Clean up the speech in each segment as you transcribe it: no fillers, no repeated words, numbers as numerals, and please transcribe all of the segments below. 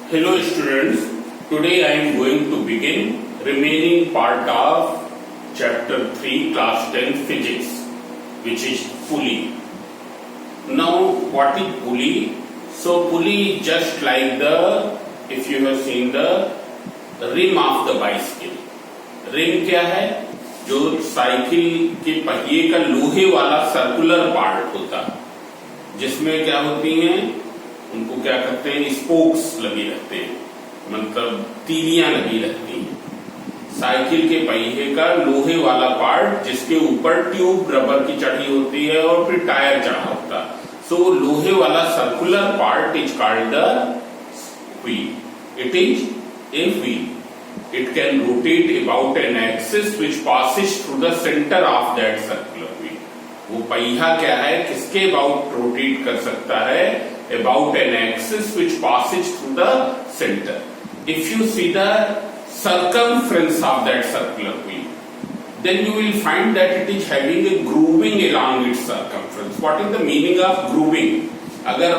Hello students, today I am going to begin remaining part of chapter 3 class 10 physics, which is pulley. Now what is pulley? So pulley is just like if you have seen the rim of the bicycle. Rim क्या है? जो cycle के पहिए का लोहे वाला circular part होता है, जिसमें क्या होती हैं, उनको क्या कहते हैं, स्पोक्स लगे रहते हैं, मतलब तीलियां लगी रहती हैं। साइकिल के पहिए का लोहे वाला पार्ट जिसके ऊपर ट्यूब रबर की चढ़ी होती है और फिर टायर चढ़ा होता है। सो लोहे वाला circular part is called the wheel. It is a wheel. It can rotate about an axis which passes through the center of that circular wheel. वो पहिया क्या है, किसके about rotate कर सकता है? About an axis which passes through the center. If you see the circumference of that circular wheel, then you will find that it is having a grooving along its circumference. What is the meaning of grooving? अगर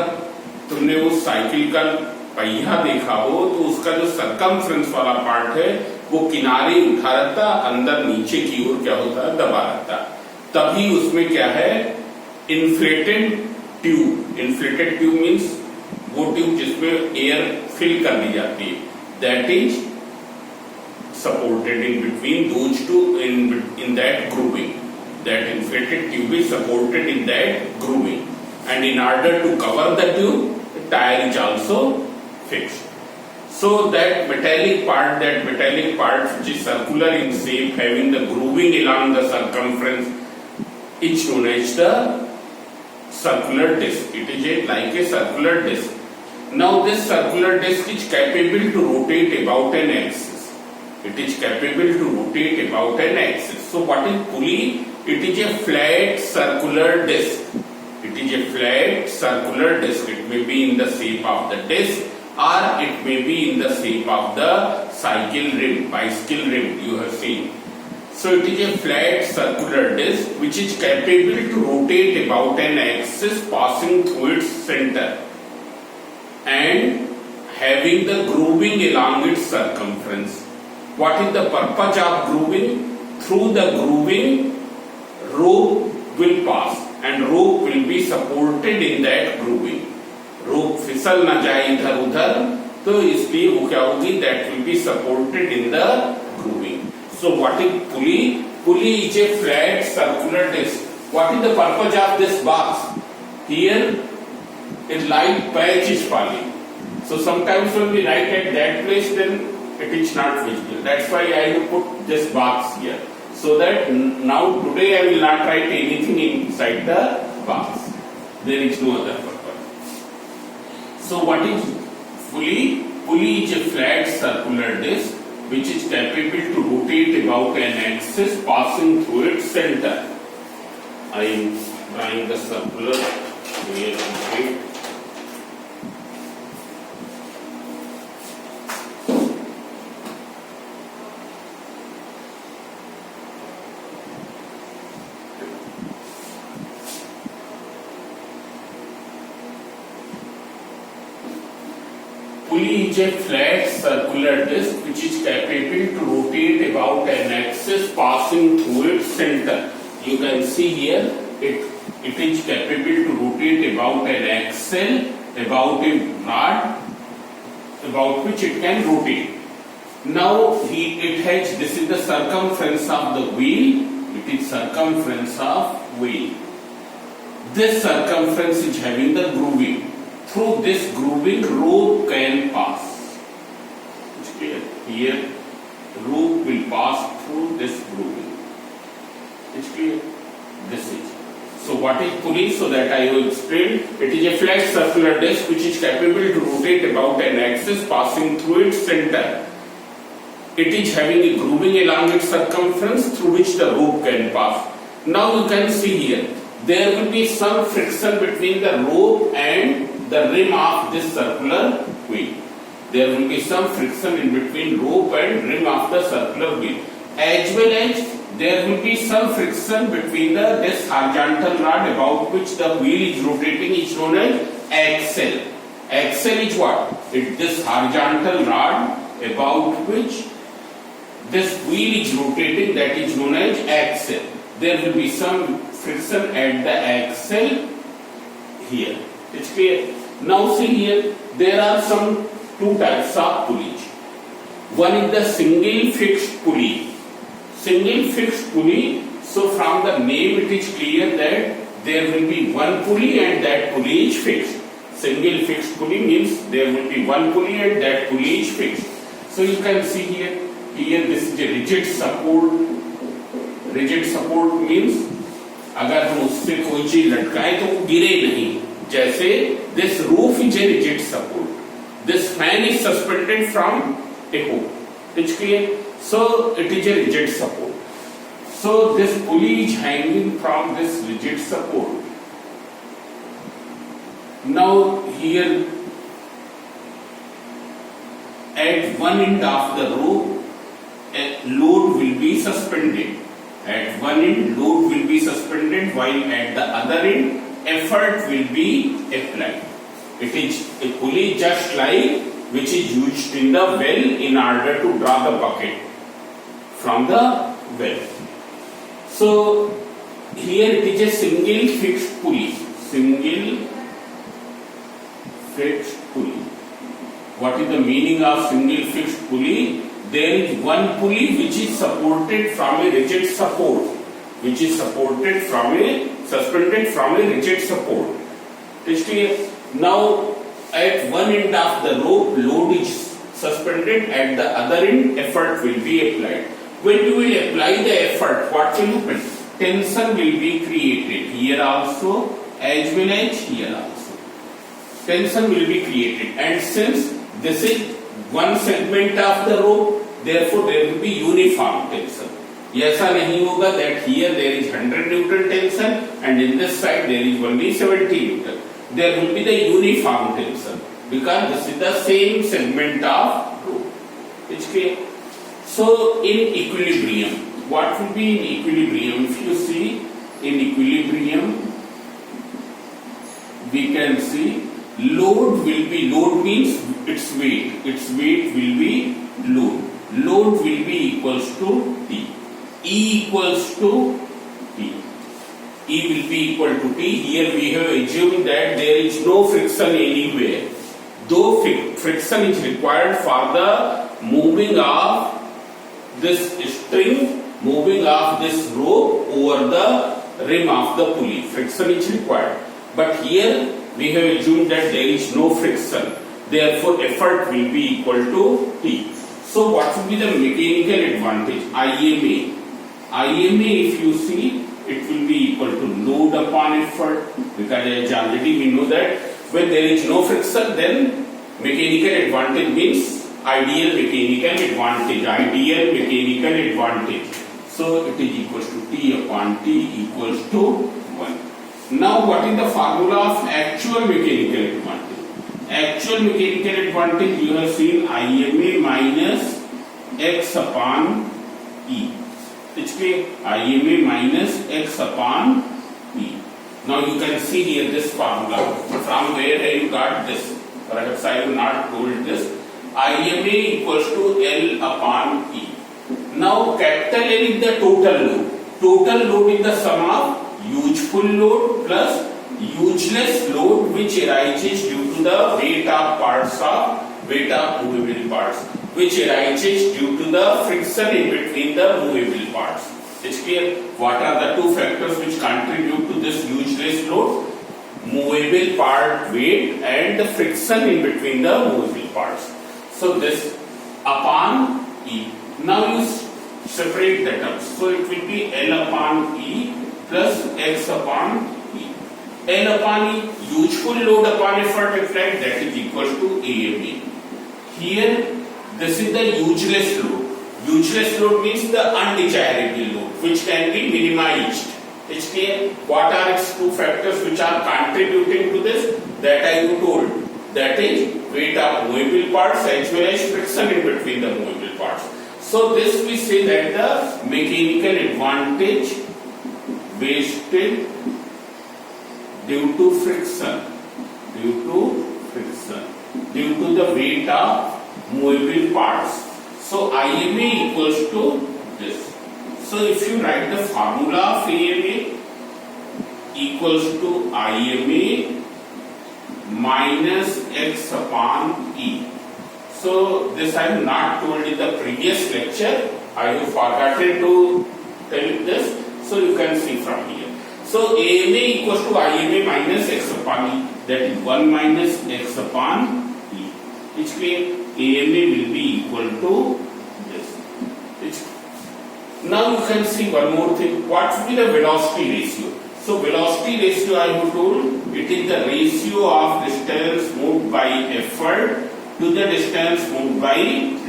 तुमने उस cycle का पहिया देखा हो तो उसका जो सर्कमफ्रेंस वाला पार्ट है वो किनारे उठा रहता, अंदर नीचे की ओर क्या होता है, दबा रहता। तभी उसमें क्या है, inflated tube. Inflated tube means वो ट्यूब जिसमें एयर फिल कर दी जाती है, that is supported in between those two in that grooving. That inflated tube is supported in that grooving and in order to cover the tube, tire is also fixed. So that metallic part which is circular in shape, having the grooving along the circumference, is known as the circular disc. It is like a circular disc. Now this circular disc is capable to rotate about an axis. It is capable to rotate about an axis. So what is pulley? It is a flat circular disc. It is a flat circular disc. It may be in the shape of the disc or it may be in the shape of the cycle rim, bicycle rim you have seen. So it is a flat circular disc which is capable to rotate about an axis passing through its center and having the grooving along its circumference. What is the purpose of grooving? Through the grooving, rope will pass and rope will be supported in that grooving. रोप फिसल ना जाए इधर उधर, तो इसलिए वो क्या होगी, that will be supported in the grooving. So what is pulley? Pulley is a flat circular disc. What is the purpose of this box? Here a light patch is falling. So sometimes when we write at that place, then it is not visible. That's why I have put this box here. So that now today I will not write anything inside the box. There is no other purpose. So what is pulley? Pulley is a flat circular disc which is capable to rotate about an axis passing through its center. I am drawing the circular here. Pulley is a flat circular disc which is capable to rotate about an axis passing through its center. You can see here it is capable to rotate about an axle, about a rod about which it can rotate. Now it has, this is the circumference of the wheel. It is circumference of wheel. This circumference is having the grooving. Through this grooving, rope can pass. It's clear? Here, rope will pass through this grooving. It's clear? This is. So what is pulley? So that I will explain. It is a flat circular disc which is capable to rotate about an axis passing through its center. It is having a grooving along its circumference through which the rope can pass. Now you can see here, there will be some friction between the rope and the rim of this circular wheel. There will be some friction in between rope and rim of the circular wheel. As well as there will be some friction between this horizontal rod about which the wheel is rotating, is known as axle. Axle is what? it this horizontal rod about which this wheel is rotating, that is known as axle. There will be some friction at the axle here. It's clear. Now see here, there are some two types of pulleys. One is the single fixed pulley. Single fixed pulley. So from the name it is clear that there will be one pulley and that pulley is fixed. Single fixed pulley means there will be one pulley and that pulley is fixed. So you can see here this is a rigid support. Rigid support means अगर हम उससे कोई चीज लटकाएं तो वो गिरे नहीं. जैसे this roof is a rigid support. This fan is suspended from a hook. It's clear. So it is a rigid support. So this pulley is hanging from this rigid support. Now here at one end of the rope, a load will be suspended. At one end, load will be suspended, while at the other end, effort will be applied. It is a pulley just like which is used in the well in order to draw the bucket from the well. So here it is a single fixed pulley. Single fixed pulley. What is the meaning of single fixed pulley? There is one pulley which is supported from a rigid support, which is supported from a suspended from a rigid support. Now at one end of the rope, load is suspended, at the other end, effort will be applied. When you will apply the effort, what will happen? Tension will be created here also as well as here also. Tension will be created, and since this is one segment of the rope, therefore there will be uniform tension. ऐसा नहीं होगा that here there is 100 Newton tension and in this side there is only 70 Newton. There will be the uniform tension because this is the same segment of rope. It's clear. So in equilibrium, what will be in equilibrium? If you see in equilibrium, we can see load will be, load means its weight will be load. Load will be equals to T. E equals to T. E will be equal to T. Here we have assumed that there is no friction anywhere. Though friction is required for the moving of this string, moving of this rope over the rim of the pulley. Friction is required. But here we have assumed that there is no friction. Therefore, effort will be equal to T. So, what will be the mechanical advantage? IMA. IMA, if you see, it will be equal to load upon effort, because as already we know that when there is no friction, then mechanical advantage means ideal mechanical advantage. Ideal mechanical advantage. So, it is equals to T upon T equals to 1. Now, what is the formula of actual mechanical advantage? Actual mechanical advantage, you have seen IMA minus x upon E. It's clear? IMA minus x upon E. Now you can see here this formula. From where you got this? Perhaps I have not told this. IMA equals to L upon E. Now capital L is the total load. Total load is the sum of useful load plus useless load which arises due to the weight of parts of movable parts, which arises due to the friction in between the movable parts. It's clear? What are the two factors which contribute to this useless load? Movable part weight and the friction in between the movable parts. So this upon E. Now you separate the terms. So it will be L upon E plus X upon E. L upon E, useful load upon effort applied, that is equal to AMA. Here, this is the useless load. Useless load means the undesirable load, which can be minimized. It's clear? What are its two factors which are contributing to this? That I told. That is weight of movable parts as well as friction in between the movable parts. So this we say that the mechanical advantage wasted due to friction, due to the weight of movable parts. So IMA equals to this. So if you write the formula of AMA equals to IMA minus X upon E. So this I have not told in the previous lecture. I have forgotten to tell you this. So you can see from here. So AMA equals to IMA minus X upon E. That is 1 minus X upon E. Which means AMA will be equal to this. Now you can see one more thing. What will be the velocity ratio? So velocity ratio I have told, it is the ratio of distance moved by effort to the distance moved by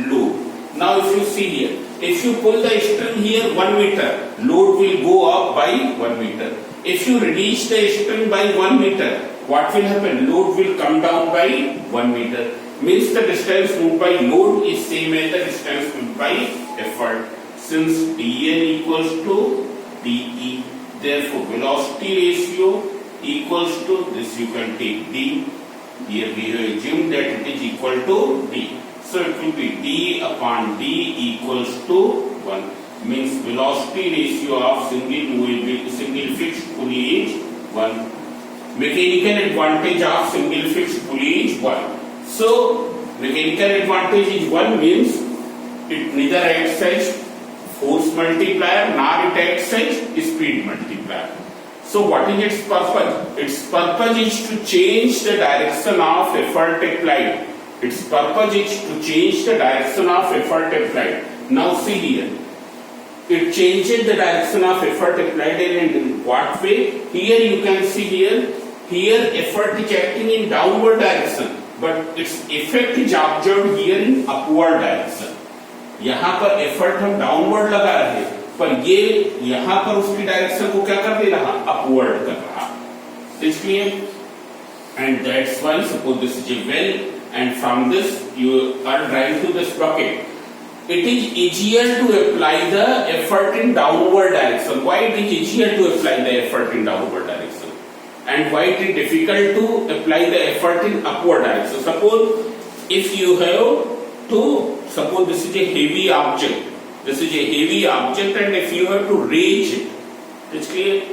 load. Now if you see here, if you pull the string here 1 meter, load will go up by 1 meter. If you reduce the string by 1 meter, what will happen? Load will come down by 1 meter. Means the distance moved by load is same as the distance moved by effort. Since dN equals to dE, therefore velocity ratio equals to this, you can take d. Here we have assumed that it is equal to d. So it will be d upon d equals to 1. Means velocity ratio of single fixed pulley is 1. Mechanical advantage of single fixed pulley is 1. So mechanical advantage is 1 means it neither acts as force multiplier nor it acts as speed multiplier. So what is its purpose? Its purpose is to change the direction of effort applied. Its purpose is to change the direction of effort applied. Now see here. It changes the direction of effort applied in what way? Here you can see here effort is acting in downward direction, but its effect is observed here in upward direction. यहाँ पर effort हम downward लगा रहे हैं, पर ये यहाँ पर उसकी डायरेक्शन को क्या कर दे रहा? अपवर्ड कर रहा. इसलिए and that's why suppose this is a well and from this you are drawing to this bucket. It is easier to apply the effort in downward direction. Why it is easier to apply the effort in downward direction? And why it is difficult to apply the effort in upward direction? Suppose if you have to, suppose this is a heavy object. This is a heavy object and if you have to raise it, it's clear.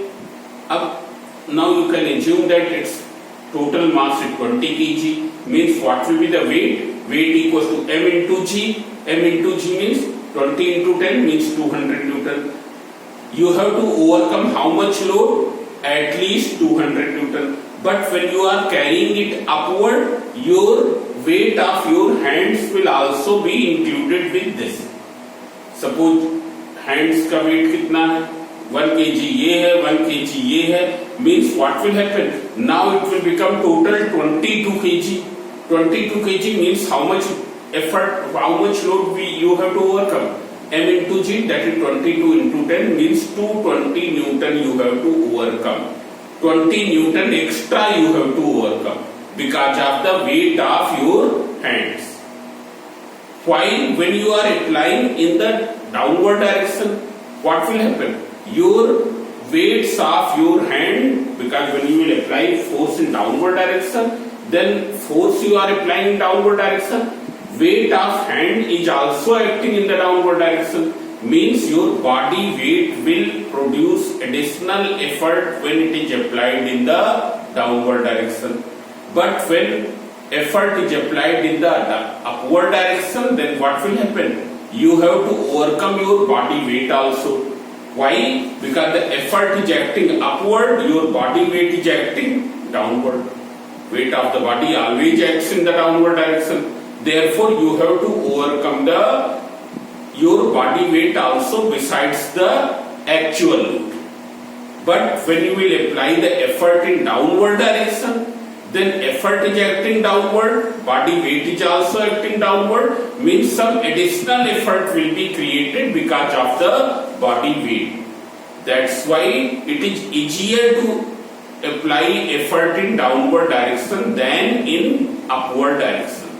Now you can assume that its total mass is 20 kg. Means what will be the weight? Weight equals to m into g. M into g means 20 into 10 means 200 Newton. You have to overcome how much load? At least 200 Newton. But when you are carrying it upward, your weight of your hands will also be included with this. Suppose hands का weight कितना है? 1 kg ये है, 1 kg ये है. Means what will happen? Now it will become total 22 kg. 22 kg means how much effort, how much load you have to overcome? M into G, that is 22 into 10 means 220 Newton you have to overcome. 20 Newton extra you have to overcome because of the weight of your hands. While when you are applying in the downward direction, what will happen? Your weights of your hand, because when you will apply force in downward direction, then force you are applying in downward direction, weight of hand is also acting in the downward direction. Means your body weight will produce additional effort when it is applied in the downward direction. But when effort is applied in the upward direction, then what will happen? You have to overcome your body weight also. Why? Because the effort is acting upward, your body weight is acting downward. Weight of the body always acts in the downward direction. Therefore, you have to overcome your body weight also besides the actual load. But when you will apply the effort in downward direction, then effort is acting downward, body weight is also acting downward, means some additional effort will be created because of the body weight. That's why it is easier to apply effort in downward direction than in upward direction.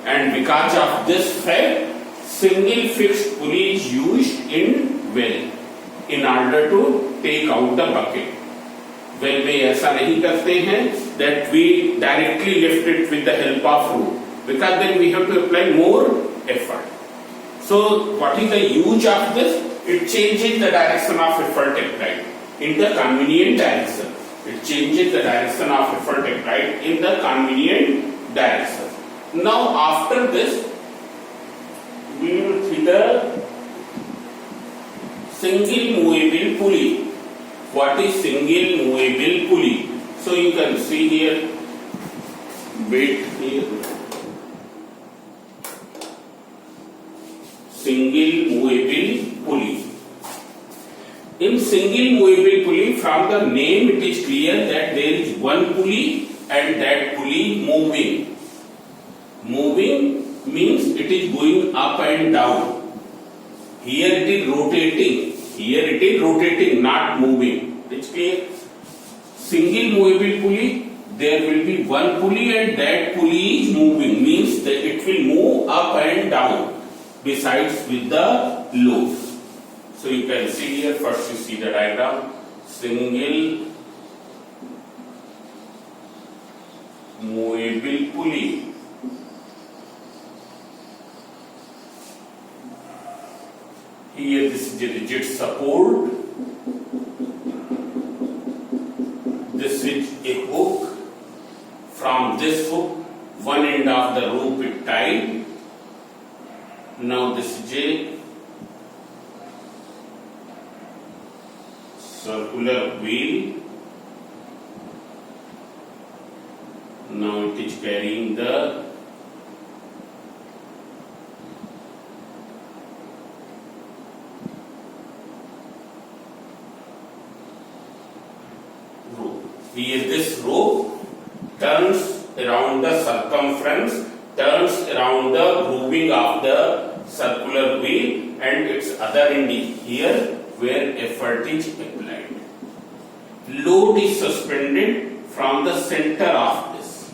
And because of this fact, single fixed pulley is used in well in order to take out the bucket. Well वे ऐसा नहीं करते हैं that we directly lift it with the help of rope, because then we have to apply more effort. So what is the use of this? It changes the direction of effort applied in the convenient direction. It changes the direction of effort applied in the convenient direction. Now after this we will see the single movable pulley. What is single movable pulley? So you can see here, wait here, single movable pulley. In single movable pulley, from the name it is clear that there is one pulley and that pulley moving. Moving means it is going up and down. Here it is rotating. Here it is rotating, not moving. It's clear. Single movable pulley, there will be one pulley and that pulley is moving, means that it will move up and down besides with the load. So you can see here, first you see the diagram, single movable pulley. Here this is the rigid support. This is a hook. From this hook, one end of the rope is tied. Now this is a circular wheel. Now it is carrying the rope. Here this rope turns around the circumference, turns around the grooving of the circular wheel, and its other end is here where effort is applied. Load is suspended from the center of this.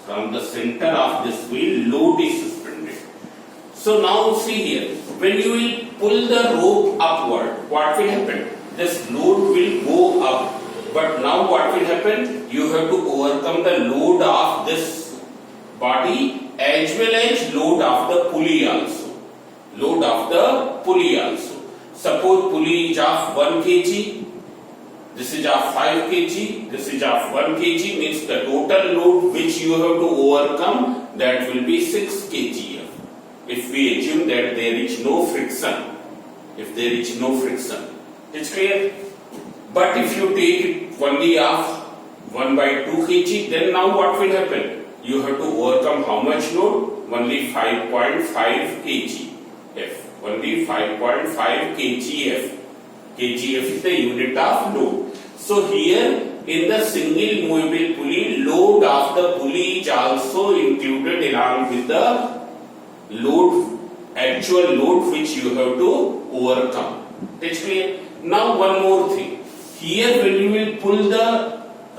From the center of this wheel, load is suspended. So now see here, when you will pull the rope upward, what will happen? This load will go up. But now what will happen? You have to overcome the load of this body as well as load of the pulley also. Load of the pulley also. Suppose pulley is of 1 kg, this is of 5 kg, this is of 1 kg, means the total load which you have to overcome, that will be 6 kg. If we assume that there is no friction, if there is no friction, it's clear. But if you take it only of 1/2 kg, then now what will happen? You have to overcome how much load? Only 5.5 kgf. Only 5.5 kgf. Kgf is the unit of load. So here in the single movable pulley, load of the pulley is also included along with the load, actual load which you have to overcome. It's clear. Now one more thing. Here when you will pull the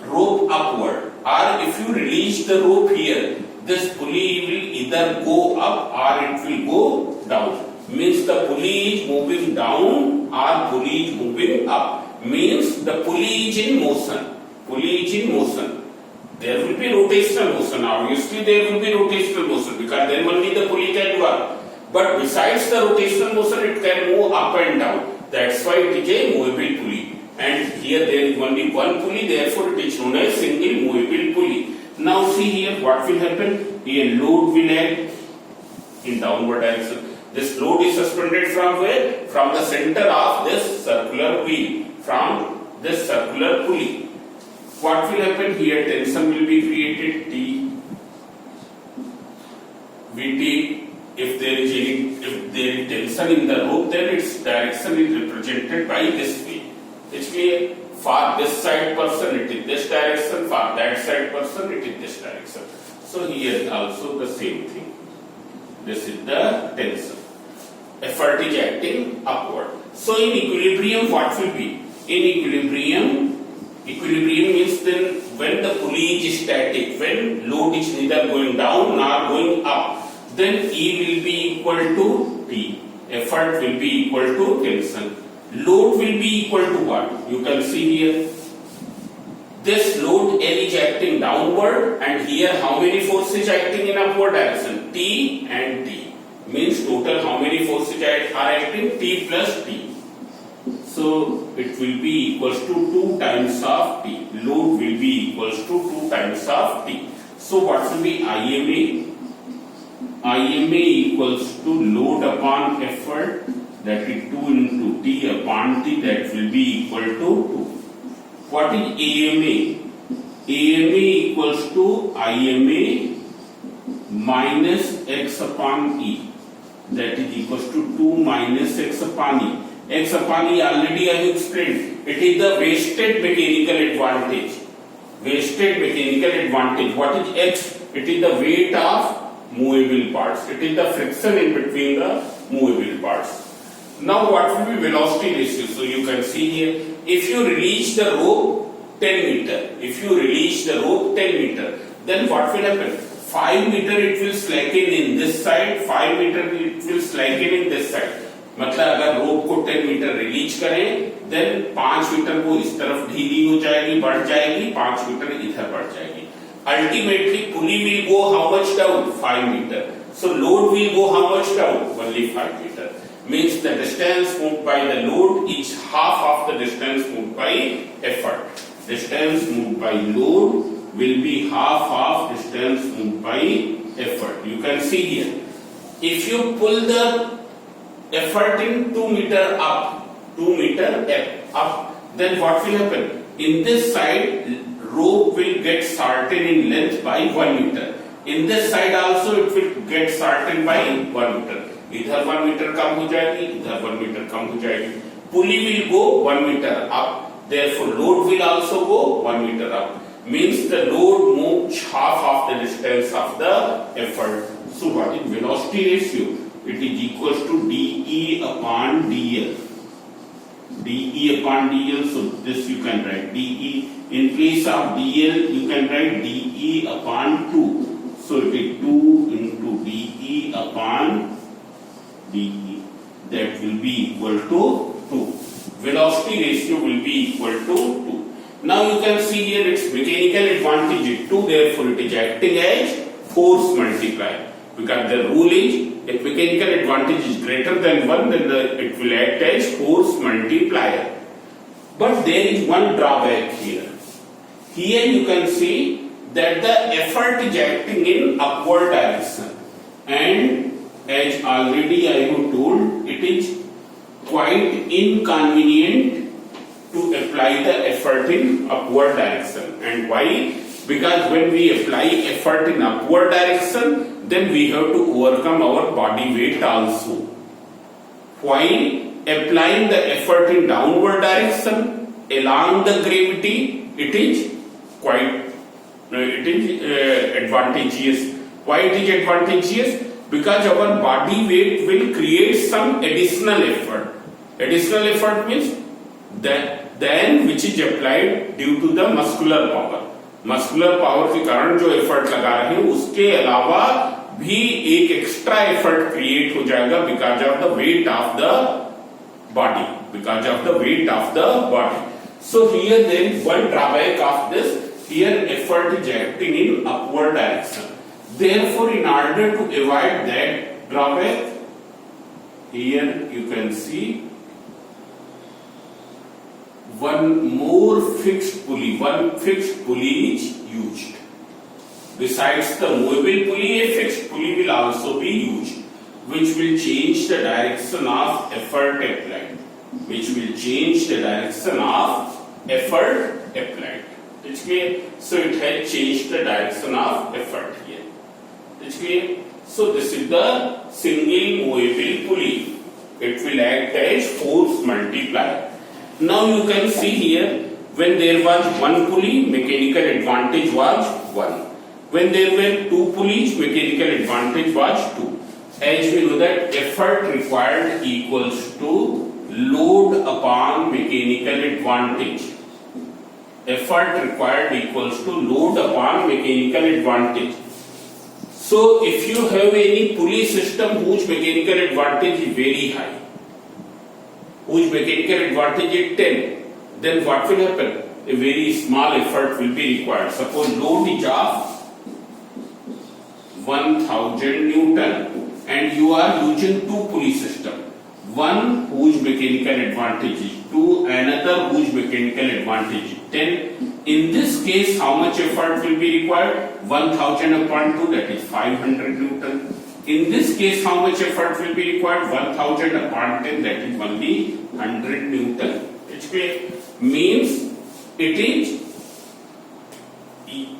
rope upward, or if you release the rope here, this pulley will either go up or it will go down. Means the pulley is moving down or pulley is moving up. Means the pulley is in motion. Pulley is in motion. There will be rotational motion. Obviously there will be rotational motion, because then only the pulley can work. But besides the rotational motion, it can move up and down. That's why it is a movable pulley. And here there is only one pulley, therefore it is known as single movable pulley. Now see here what will happen. Here load will act in downward direction. This load is suspended from where? From the center of this circular wheel, from this circular pulley. What will happen here? Tension will be created, T. We take, if there is tension in the rope, then its direction is represented by this way. It's clear. For this side person it is this direction, for that side person it is this direction. So here also the same thing. This is the tension. Effort is acting upward. So in equilibrium what will be? In equilibrium means then when the pulley is static, when load is neither going down nor going up, then E will be equal to T. Effort will be equal to tension. Load will be equal to what? You can see here. this load L is acting downward, and here how many forces acting in upward direction? T and T. Means total how many forces are acting? T plus T. So it will be equals to 2 times of T. Load will be equals to 2 times of T. So what will be IMA? IMA equals to load upon effort, that is 2 into T upon T, that will be equal to 2. What is AMA? AMA equals to IMA minus X upon E, that is equals to 2 minus X upon E. X upon E already I have explained. It is the wasted mechanical advantage. Wasted mechanical advantage. What is X? It is the weight of movable parts. It is the friction in between the movable parts. Now what will be velocity ratio? So you can see here, if you release the rope 10 meter, then what will happen? 5 meter it will slacken in this side, 5 meter it will slacken in this side. मतलब अगर रोप को 10 metre release करें, then 5 metre वो इस तरफ ढीली हो जाएगी, बढ़ जाएगी, 5 मीटर इधर बढ़ जाएगी. Ultimately, pulley will go how much down? 5 meter. So load will go how much down? Only 5 meter. Means the distance moved by the load is half of the distance moved by effort. Distance moved by load will be half of distance moved by effort. You can see here. If you pull the effort in 2 meter up, then what will happen? In this side, rope will get shortened in length by 1 meter. In this side also it will get shortened by 1 meter. इधर 1 metre कम हो जाएगी, इधर 1 metre कम हो जाएगी. Pulley will go 1 meter up. Therefore, load will also go 1 meter up. Means the load moves half of the distance of the effort. So what is velocity ratio? It is equals to dE upon dL. dE upon dL. So this you can write dE. In place of dL, you can write dE upon 2. So it is 2 into dE upon dE. That will be equal to 2. Velocity ratio will be equal to 2. Now you can see here its mechanical advantage is 2. Therefore it is acting as force multiplier. Because the rule is, if mechanical advantage is greater than 1, then it will act as force multiplier. But there is one drawback here. Here you can see that the effort is acting in upward direction, and as already I have told, it is quite inconvenient to apply the effort in upward direction. And why? Because when we apply effort in upward direction, then we have to overcome our body weight also. While applying the effort in downward direction along the gravity, it is advantageous. Why it is advantageous? Because our body weight will create some additional effort. Additional effort means that then which is applied due to the muscular power. Muscular power के कारण जो effort लगा रहे हैं उसके अलावा भी एक एक्स्ट्रा एफर्ट क्रिएट हो जाएगा because of the weight of the body. So here there is one drawback of this. Here effort is acting in upward direction. Therefore, in order to avoid that drawback, here you can see one fixed pulley is used. Besides the movable pulley, a fixed pulley will also be used, which will change the direction of effort applied. It's clear? So it has changed the direction of effort here. It's clear? So this is the single movable pulley. It will act as force multiplier. Now you can see here, when there was one pulley, mechanical advantage was 1. When there were 2 pulleys, mechanical advantage was 2. As we know that effort required equals to load upon mechanical advantage. Effort required equals to load upon mechanical advantage. So if you have any pulley system whose mechanical advantage is very high, whose mechanical advantage is 10, then what will happen? a very small effort will be required. Suppose load is of 1000 Newton and you are using two pulley system. One whose mechanical advantage is 2, another whose mechanical advantage is 10. In this case, how much effort will be required? 1000 upon 2, that is 500 Newton. In this case, how much effort will be required? 1000 upon 10, that is only 100 Newton. It's clear. Means it is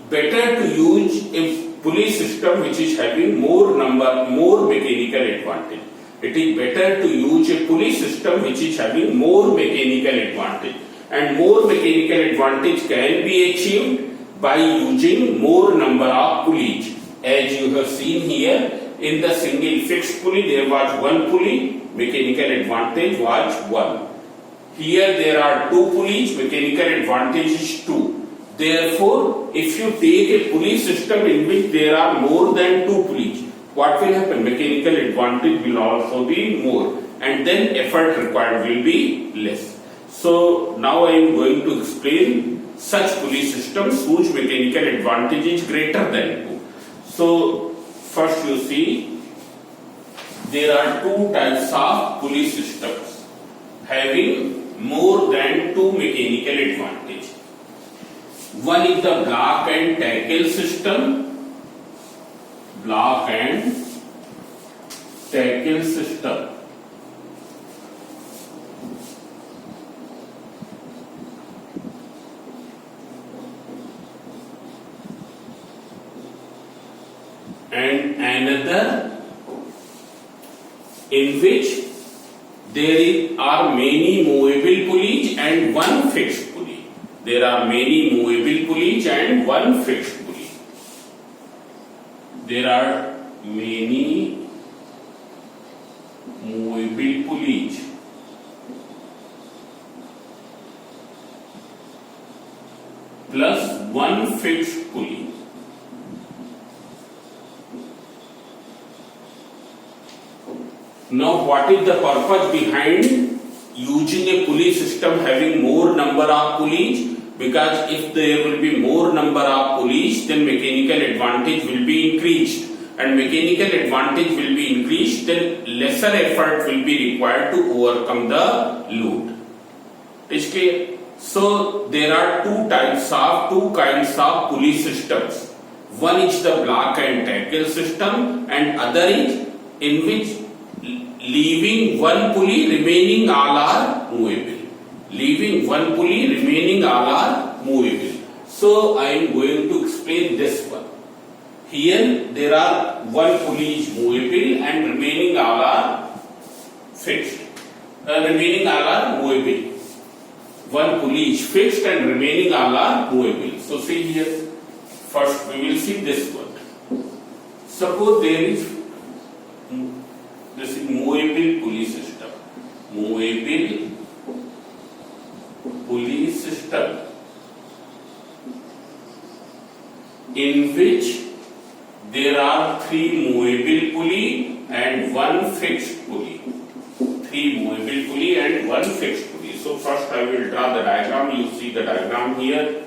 better to use a pulley system which is having more mechanical advantage. It is better to use a pulley system which is having more mechanical advantage. And more mechanical advantage can be achieved by using more number of pulleys. As you have seen here, in the single fixed pulley there was one pulley, mechanical advantage was 1. Here there are two pulleys, mechanical advantage is 2. Therefore, if you take a pulley system in which there are more than two pulleys, what will happen? Mechanical advantage will also be more, and then effort required will be less. So now I am going to explain such pulley systems whose mechanical advantage is greater than 2. So first you see, there are two types of pulley systems having more than 2 mechanical advantage. One is the block and tackle system. Block and tackle system. And another in which there are many movable pulleys and one fixed pulley. There are many movable pulleys and one fixed pulley. There are many movable pulleys plus one fixed pulley. Now, what is the purpose behind using a pulley system having more number of pulleys? Because if there will be more number of pulleys, then mechanical advantage will be increased. And mechanical advantage will be increased, then lesser effort will be required to overcome the load. Is clear? So, there are two kinds of pulley systems. One is the block and tackle system, and other is in which leaving one pulley, remaining all are movable. Leaving one pulley, remaining all are movable. So I am going to explain this one. Here there are one pulley is movable and remaining all are fixed. Remaining all are movable. One pulley is fixed and remaining all are movable. So see here. First we will see this one. Suppose there is this is movable pulley system. Movable pulley system in which there are 3 movable pulley and 1 fixed pulley. 3 movable pulley and 1 fixed pulley. So first I will draw the diagram. You see the diagram here.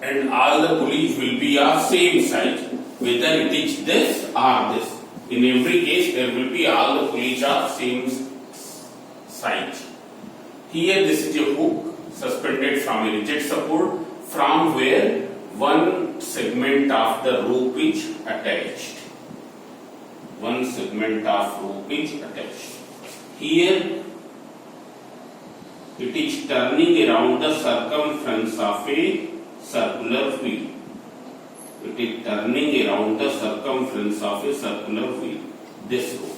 And all the pulleys will be of same size, whether it is this or this. In every case, there will be all the pulleys of same size. Here, this is a hook suspended from a rigid support, from where one segment of the rope is attached. One segment of rope is attached. Here, it is turning around the circumference of a circular wheel. It is turning around the circumference of a circular wheel. This rope.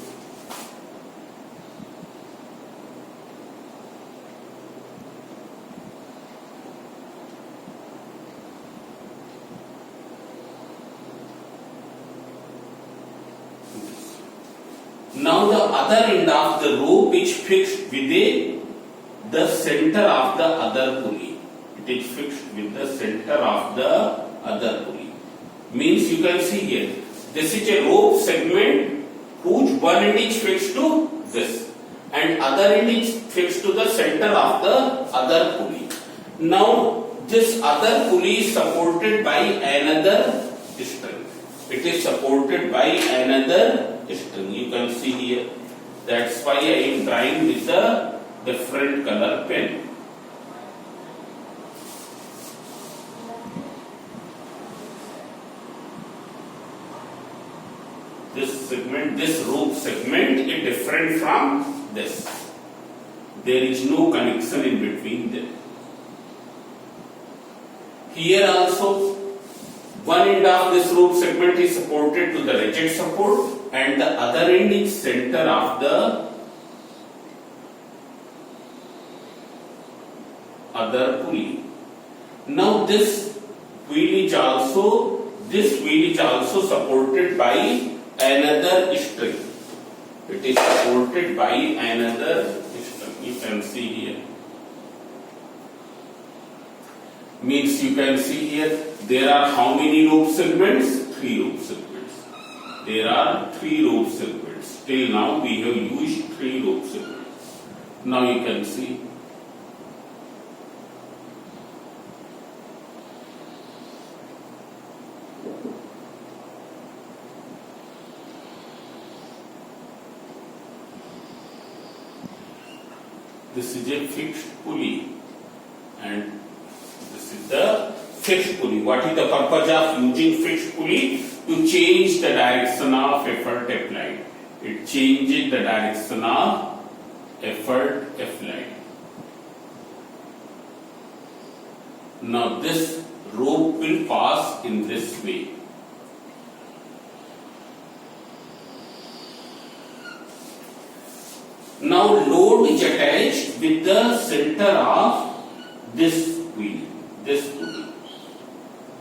Now the other end of the rope is fixed with the center of the other pulley. It is fixed with the center of the other pulley. Means you can see here, this is a rope segment whose one end is fixed to this, and other end is fixed to the center of the other pulley. Now this other pulley is supported by another string. It is supported by another string. You can see here. That's why I am drawing with the different color pen. This segment, this rope segment is different from this. There is no connection in between them. Here also, one end of this rope segment is supported to the rigid support and the other end is center of the other pulley. Now this wheel is also supported by another string. It is supported by another string. You can see here. Means you can see here there are how many rope segments? 3 rope segments. There are 3 rope segments. Till now we have used 3 rope segments. Now you can see. This is a fixed pulley and this is the fixed pulley. What is the purpose of using fixed pulley? To change the direction of effort applied. It changes the direction of effort applied. Now this rope will pass in this way. Now load is attached with the center of this wheel, this pulley.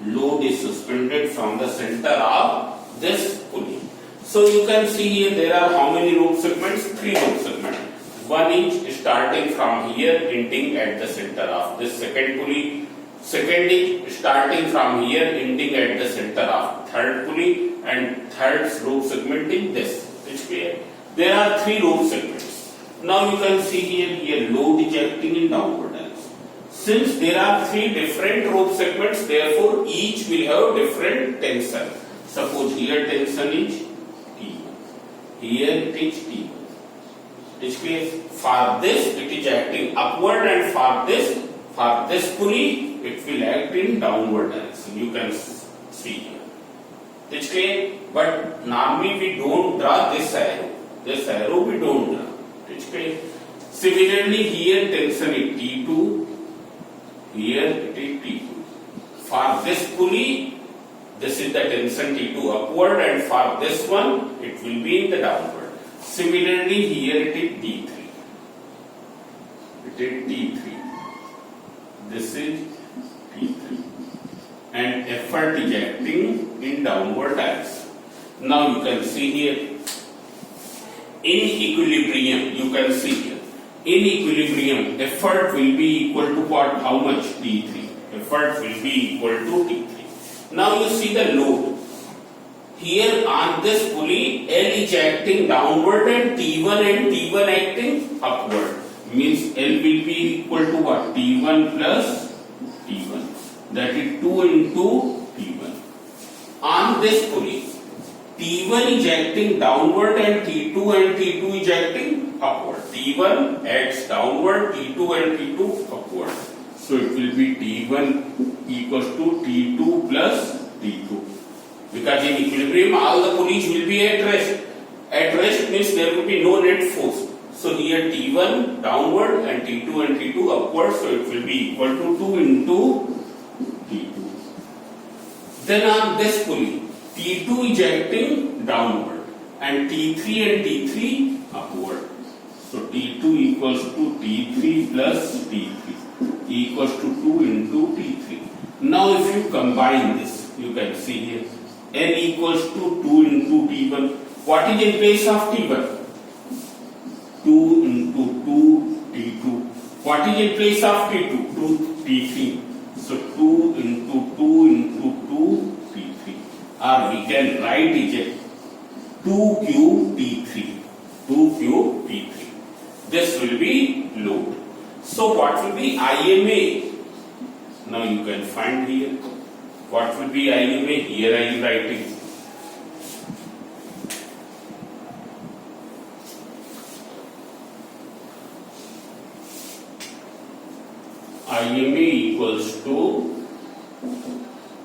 Load is suspended from the center of this pulley. So you can see here there are how many rope segments? 3 rope segments. One is starting from here, ending at the center of this second pulley. Second is starting from here, ending at the center of third pulley, and third rope segment is this. It's clear. There are 3 rope segments. Now you can see here load is acting in downward direction. Since there are 3 different rope segments, therefore each will have different tension. Suppose here tension is T1. Here it is T1. It is clear. For this it is acting upward, and for this pulley it will act in downward direction. You can see here. It is clear. But normally we don't draw this arrow. This arrow we don't draw. Similarly, here tension is T2, here it is T2. For this pulley, this is the tension T2 upward, and for this one, it will be in the downward. Similarly, here it is T3. It is T3. This is T3. And effort is acting in downward direction. Now you can see here. In equilibrium, you can see here. In equilibrium, effort will be equal to what? How much? T3. Effort will be equal to T3. Now you see the load. Here on this pulley, L is acting downward and T1 acting upward. Means L will be equal to what? T1 plus T1. That is 2 into T1. On this pulley, T1 is acting downward and T2 is acting upward. T1 acts downward, T2 and T2 upward. So it will be T1 equals to T2 plus T2. Because in equilibrium all the pulleys will be at rest. At rest means there will be no net force. So here T1 downward and T2 and T2 upward. So it will be equal to 2 into T2. Then on this pulley, T2 is acting downward and T3 and T3 upward. So T2 equals to T3 plus T3 equals to 2 into T3. Now if you combine this, you can see here N equals to 2 into T1. What is in place of T1? 2 into 2 T2. What is in place of T2? 2 T3. So 2 into 2 into 2 T3. Or we can write it 2 cube T3. 2 cube T3. this will be load. So what will be IMA? Now you can find here. What will be IMA? Here I am writing. IMA equals to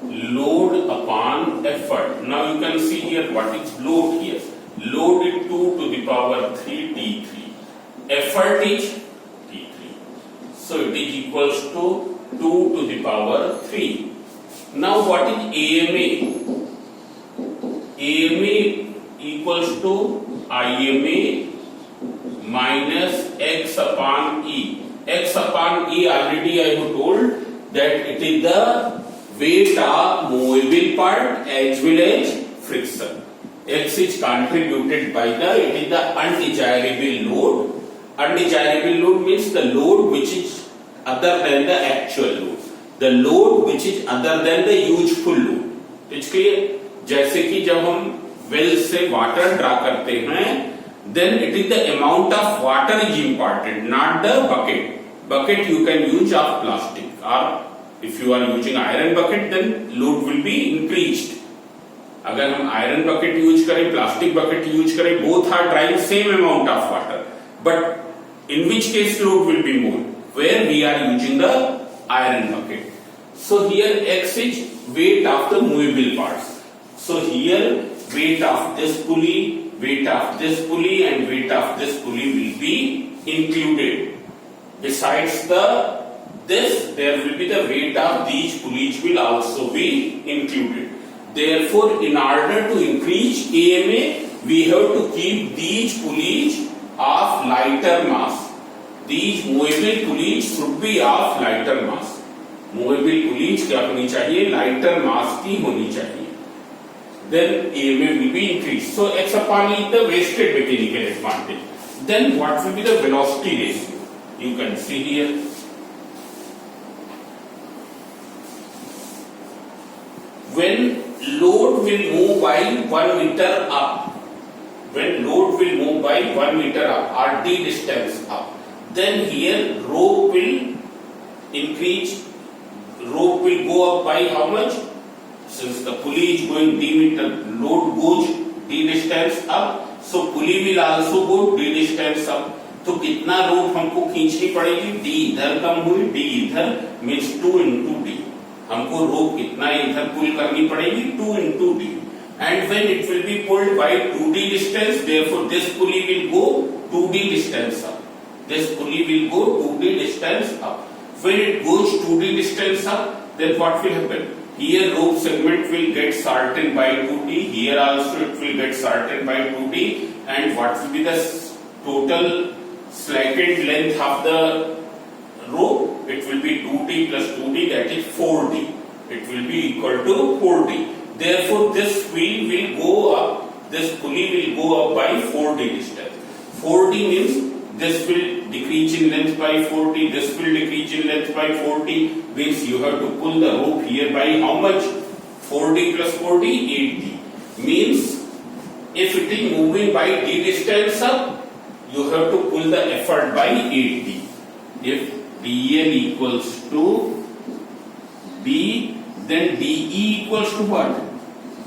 load upon effort. Now you can see here what is load here. Load is 2 to the power 3 T3. Effort is T3. So it is equals to 2 to the power 3. Now what is AMA? AMA equals to IMA minus X upon E. X upon E already I have told that it is the weight of movable part as well as friction. X is contributed by it is the undesirable load. Undesirable load means the load which is other than the actual load. The load which is other than the useful load. It's clear? जैसे कि जब हम well से water draw करते हैं, then it is the amount of water is important, not the bucket. Bucket you can use of plastic, or if you are using iron bucket, then load will be increased. अगर हम iron bucket use करें, plastic bucket use करें, both are drawing same amount of water, but in which case load will be more? Where we are using the iron bucket. So here X is weight of the movable parts. So here weight of this pulley, weight of this pulley, and weight of this pulley will be included. Besides this, there will be the weight of these pulleys will also be included. Therefore, in order to increase AMA, we have to keep these pulleys of lighter mass. These movable pulleys should be of lighter mass. Movable pulleys क्या होनी चाहिए? Lighter mass की होनी चाहिए. Then AMA will be increased. So X upon E is the wasted mechanical advantage. Then what will be the velocity ratio? You can see here. When load will move by 1 meter up, when load will move by 1 meter up or d distance up, then here rope will increase. Rope will go up by how much? Since the pulley is going d meter, load goes d distance up, so pulley will also go d distance up. तो कितना रोप हमको खींचनी पड़ेगी? d इधर कम हुई, d इधर means 2 into d. हमको रोप कितना इधर पुल करनी पड़ेगी? 2 into d. And when it will be pulled by 2d distance, therefore this pulley will go 2d distance up. This pulley will go 2d distance up. When it goes 2d distance up, then what will happen? Here rope segment will get shortened by 2d. Here also it will get shortened by 2d. And what will be the total slackened length of the rope? It will be 2d plus 2d, that is 4d. It will be equal to 4d. Therefore this wheel will go up, this pulley will go up by 4d distance. 4d means this will decrease in length by 4d, this will decrease in length by 4d, means you have to pull the rope here by how much? 4d plus 4d, 8d. Means if it is moving by d distance up, you have to pull the effort by 8d. If dl equals to d, then de equals to what?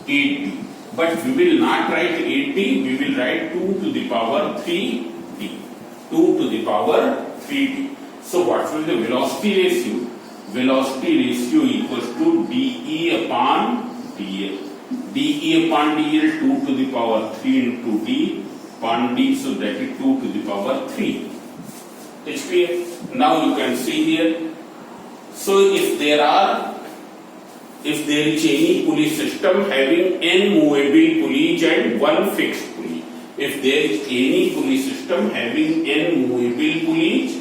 8d. But we will not write 8d, we will write 2 to the power 3d. 2 to the power 3d. So what will the velocity ratio? Velocity ratio equals to de upon dl. de upon dl 2 to the power 3 into d upon d, so that is 2 to the power 3. It's clear? Now you can see here. So if there is any pulley system having n movable pulleys and one fixed pulley, if there is any pulley system having n movable pulleys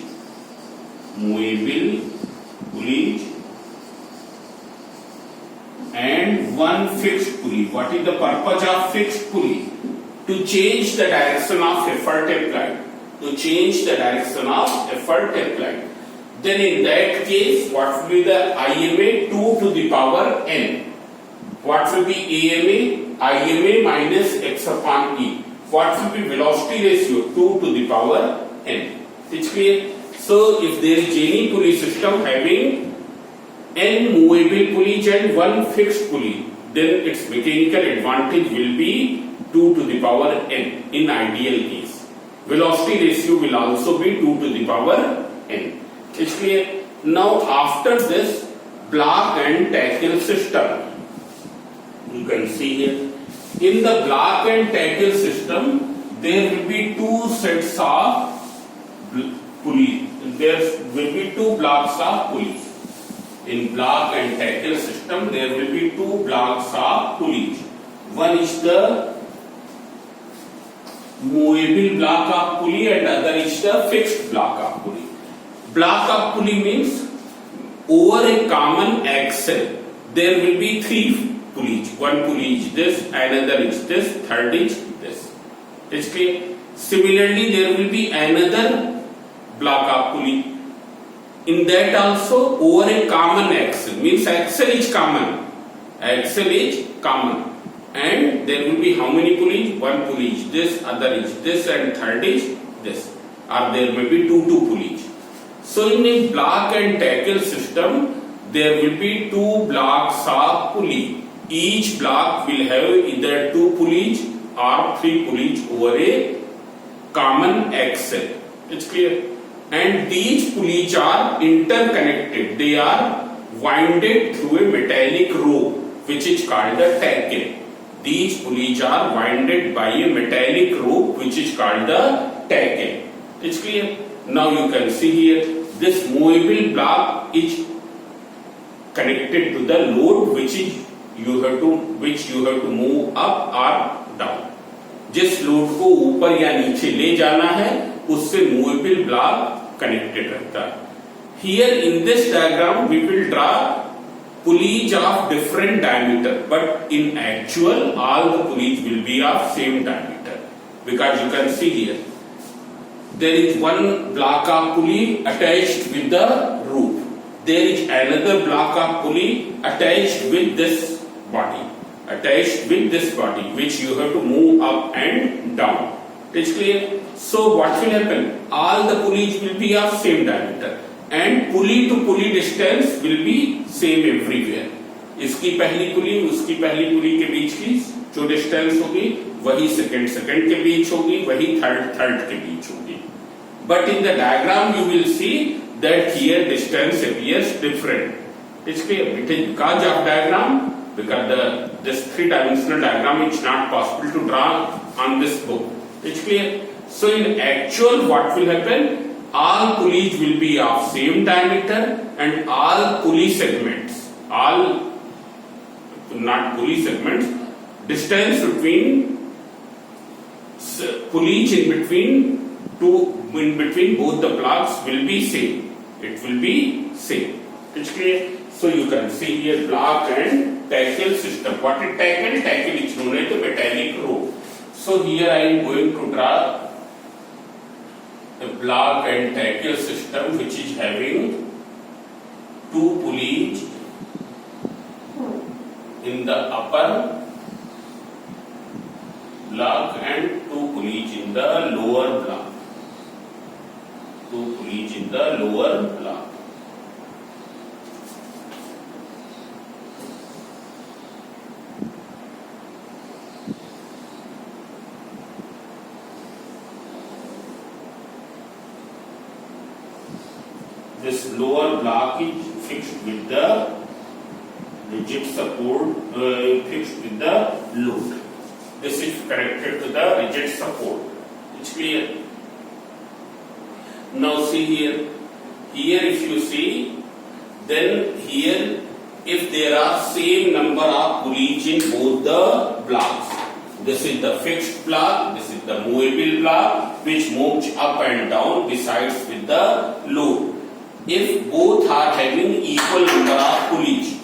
and one fixed pulley, what is the purpose of fixed pulley? To change the direction of effort applied. To change the direction of effort applied. Then in that case, what will be the IMA? 2 to the power n. What will be AMA? IMA minus x upon e. What will be velocity ratio? 2 to the power n. It's clear? So if there is any pulley system having n movable pulleys and one fixed pulley, then its mechanical advantage will be 2 to the power n in ideal case. Velocity ratio will also be 2 to the power n. It's clear? Now after this block and tackle system, you can see here, in the block and tackle system, there will be two sets of pulleys. There will be two blocks of pulleys. In block and tackle system, there will be two blocks of pulleys. One is the movable block of pulley and other is the fixed block of pulley. Block of pulley means over a common axle, there will be three pulleys. One pulley is this, another is this, third is this. It's clear? Similarly, there will be another block of pulley. In that also, over a common axle, means axle is common. Axle is common. And there will be how many pulleys? One pulley is this, other is this, and third is this. Or there may be two pulleys. So in a block and tackle system, there will be two blocks of pulley. Each block will have either two pulleys or three pulleys over a common axle. It's clear? And these pulleys are interconnected. They are winded through a metallic rope, which is called the tackle. These pulleys are winded by a metallic rope, which is called the tackle. It's clear? Now you can see here, this movable block is connected to the load which you have to move up or down. जिस load को ऊपर या नीचे ले जाना है, उससे movable block connected रहता है. Here in this diagram we will draw pulleys of different diameter, but in actual all the pulleys will be of same diameter, because you can see here there is one block of pulley attached with the roof. There is another block of pulley attached with this body, which you have to move up and down. It's clear? So what will happen? All the pulleys will be of same diameter and pulley to pulley distance will be same everywhere. इसकी पहली पुली उसकी पहली पुली के बीच की जो distance होगी वही second के बीच होगी, वही थर्ड के बीच होगी. But in the diagram you will see that here distance appears different. It's clear? It is because of diagram, because this three-dimensional diagram is not possible to draw on this book. It's clear? So in actual what will happen? All pulleys will be of same diameter and all pulley segments, distance between pulleys in between both the blocks will be same. It will be same. It's clear? So you can see here block and tackle system. What is tackle? Tackle is known as the metallic rope. So here I am going to draw a block and tackle system which is having two pulleys in the upper block and two pulleys in the lower block. Two pulleys in the lower block. This lower block is fixed with the rigid support, fixed with the load. This is connected to the rigid support. It's clear? Now see here. Here if you see, then here if there are same number of pulleys in both the blocks. This is the fixed block, this is the movable block which moves up and down besides with the load. If both are having equal number of pulleys,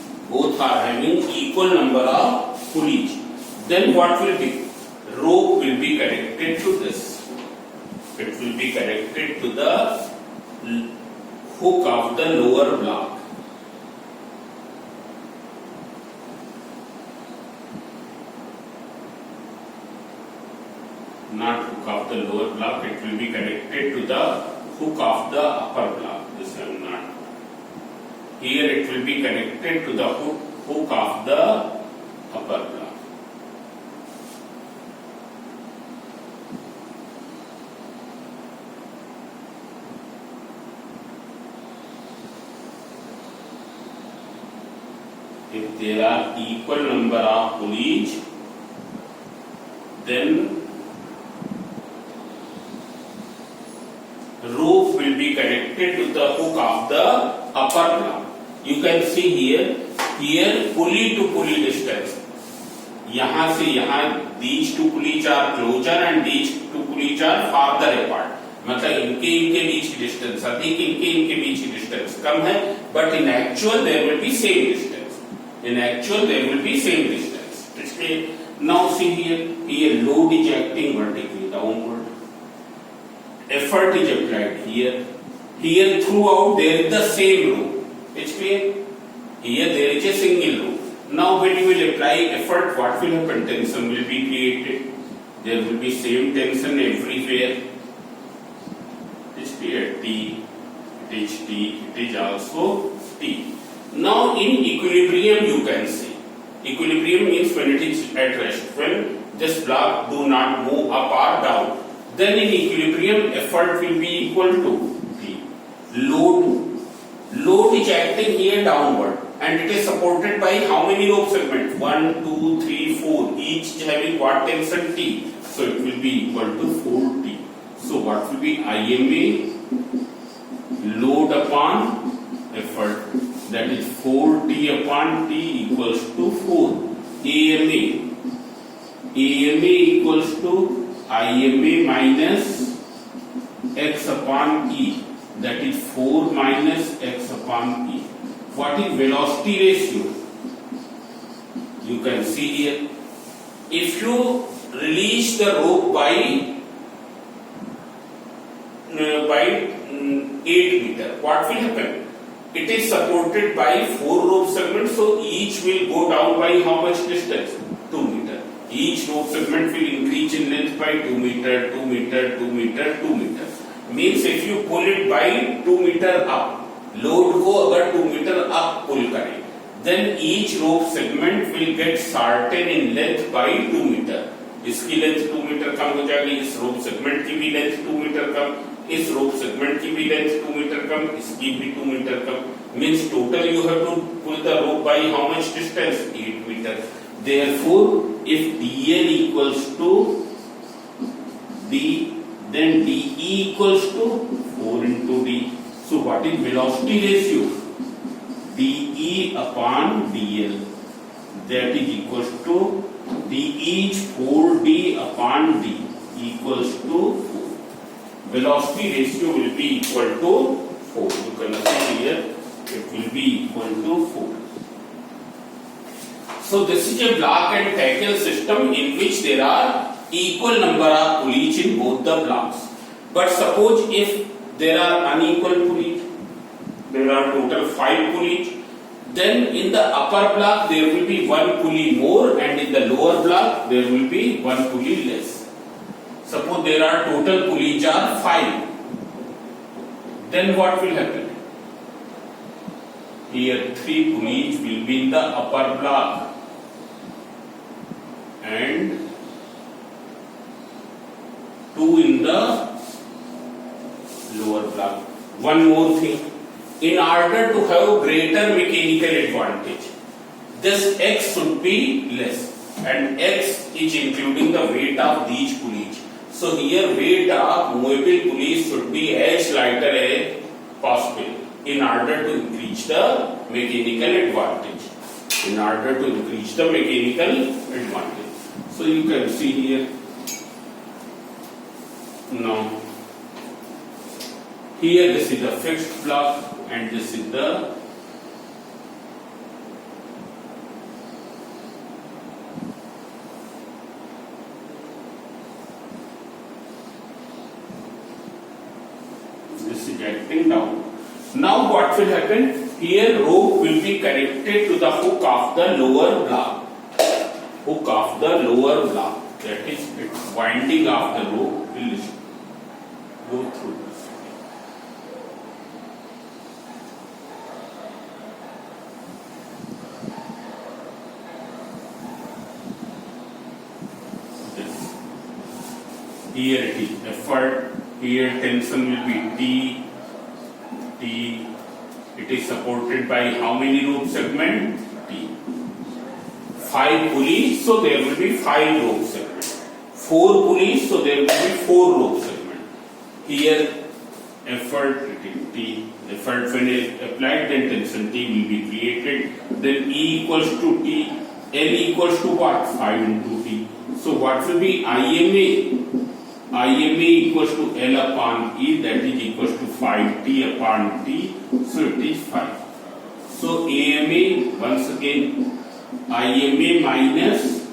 then what will be? Rope will be connected to this. It will be connected to the hook of the lower block. Not hook of the lower block, it will be connected to the hook of the upper block. This I am not. Here it will be connected to the hook of the upper block. If there are equal number of pulleys, then rope will be connected to the hook of the upper block. You can see here pulley to pulley distance. यहाँ से यहाँ these two pulleys are closer and these two pulleys are farther apart. मतलब इनके बीच की distance अधिक, इनके बीच की distance कम है, but in actual there will be same distance. In actual there will be same distance. Okay. Now see here load is acting vertically downward. Effort is applied here. Here throughout there is the same rope. It's clear? Here there is a single rope. Now when you will apply effort, what will happen? Tension will be created. There will be same tension everywhere. It's clear? T. It is T. It is also T. Now in equilibrium you can see. Equilibrium means when it is at rest. When this block do not move up or down. Then in equilibrium effort will be equal to T. Load is acting here downward and it is supported by how many rope segments? 1, 2, 3, 4. Each having what tension? T. So it will be equal to 4T. So what will be IMA? Load upon effort. That is 4T upon T equals to 4. AMA equals to IMA minus X upon E. That is 4 minus X upon E. What is velocity ratio? You can see here. If you release the rope by 8 meter, what will happen? It is supported by 4 rope segments, so each will go down by how much distance? 2 meter. Each rope segment will increase in length by 2 meter, 2 meter, 2 meter, 2 meter. Means if you pull it by 2 meter up, load को अगर 2 meter up pull करें, then each rope segment will get shortened in length by 2 meter. इसकी length 2 metre कम हो जाएगी, इस रोप segment की भी length 2 metre कम, इस रोप सेगमेंट की भी लेंथ 2 मीटर कम, इसकी भी 2 मीटर कम. Means total you have to pull the rope by how much distance? 8 meter. Therefore, if DL equals to D, then DE equals to 4 into D. So what is velocity ratio? DE upon DL. That is equals to DE is 4D upon D equals to 4. Velocity ratio will be equal to 4. You can see here it will be equal to 4. So this is a block and tackle system in which there are equal number of pulleys in both the blocks. But suppose if there are unequal pulleys, there are total 5 pulleys, then in the upper block there will be 1 pulley more and in the lower block there will be 1 pulley less. Suppose there are total pulleys are 5. Then what will happen? Here 3 pulleys will be in the upper block and 2 in the lower block. One more thing. In order to have greater mechanical advantage, this X should be less and X is including the weight of these pulleys. So here weight of movable pulleys should be as lighter as possible in order to increase the mechanical advantage. In order to increase the mechanical advantage. So you can see here. Now, here this is the fixed block and this is the acting down. Now what will happen? Here rope will be connected to the hook of the lower block. Hook of the lower block. That is, its winding of the rope will go through this. Here it is effort. Here tension will be T. T. It is supported by how many rope segment? T. 5 pulleys, so there will be 5 rope segments. 4 pulleys, so there will be 4 rope segments. Here effort, it is T. Effort when applied, then tension T will be created. Then E equals to T. L equals to what? 5 into T. So what will be IMA? IMA equals to L upon E, that is equals to 5T upon T. So it is 5. So AMA, once again, IMA minus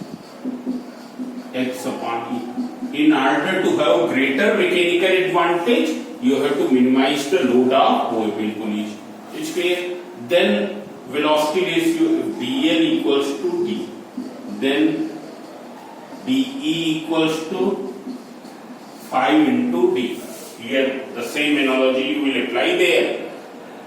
X upon E. In order to have greater mechanical advantage, you have to minimize the load of movable pulleys. It's clear? Then velocity ratio, dl equals to d. Then dE equals to 5 into d. Here the same analogy you will apply there.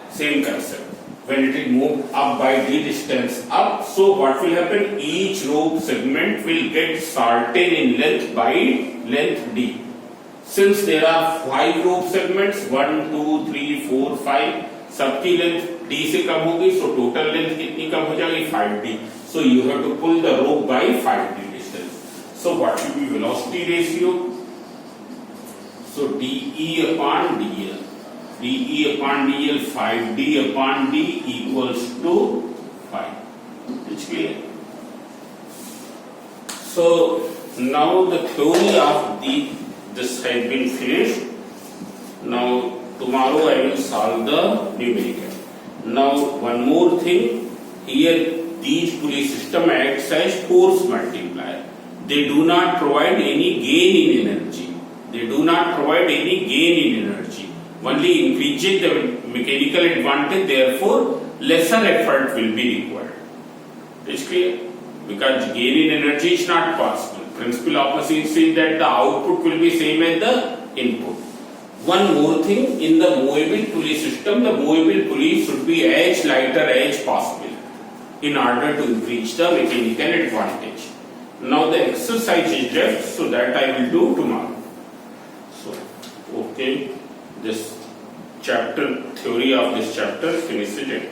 Same concept. When it is moved up by d distance up, so what will happen? Each rope segment will get shortened in length by length d. Since there are 5 rope segments, 1, 2, 3, 4, 5, सबकी length d से कम होगी, so total length कितनी कम हो जाएगी? 5d. So you have to pull the rope by 5d distance. So what will be velocity ratio? So dE upon dl. dE upon dl, 5d upon d equals to 5. It's clear? So now the theory of this has been finished. Now tomorrow I will solve the numerical. Now one more thing. Here these pulley system acts as force multiplier. They do not provide any gain in energy. They do not provide any gain in energy. Only increasing the mechanical advantage, therefore lesser effort will be required. It's clear? Because gain in energy is not possible. Principle of machine says that the output will be same as the input. One more thing, in the movable pulley system, the movable pulley should be as lighter as possible in order to increase the mechanical advantage. Now the exercise is left, so that I will do tomorrow. So, okay, this chapter, theory of this chapter finishes it.